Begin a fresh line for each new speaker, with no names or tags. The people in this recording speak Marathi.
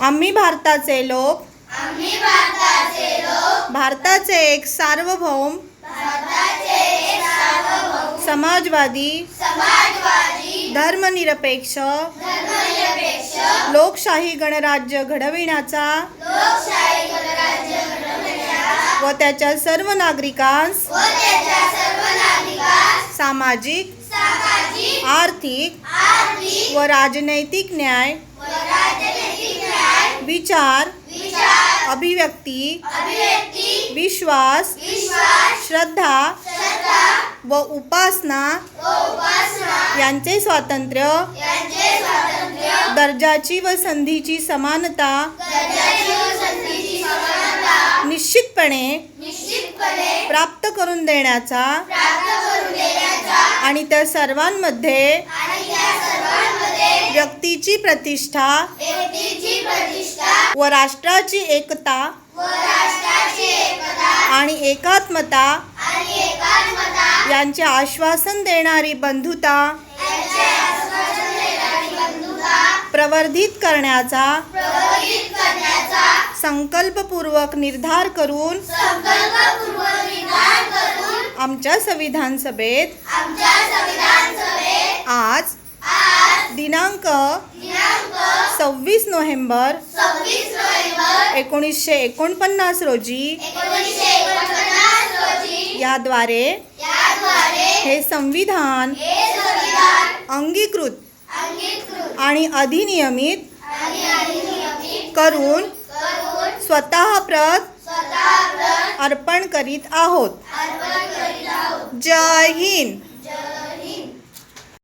आम्ही भारताचे लोक भारताचे एक सार्वभौम समाजवादी धर्मनिरपेक्ष लोकशाही गणराज्य घडविण्याचा व त्याच्या सर्व नागरिकांस सामाजिक आर्थिक व राजनैतिक न्याय विचार अभिव्यक्ती विश्वास श्रद्धा व उपासना यांचे स्वातंत्र्य दर्जाची व संधीची समानता निश्चितपणे प्राप्त करून देण्याचा आणि त्या सर्वांमध्ये व्यक्तीची प्रतिष्ठा व राष्ट्राची एकता आणि एकात्मता यांचे आश्वासन देणारी बंधुता प्रवर्धित करण्याचा संकल्पपूर्वक निर्धार करून आमच्या संविधान सभेत आज दिनांक 26 नोव्हेंबर 1949 रोजी याद्वारे हे संविधान अंगीकृत आणि अधिनियमित करून स्वतः प्रत अर्पण करीत आहोत. जय हिंद.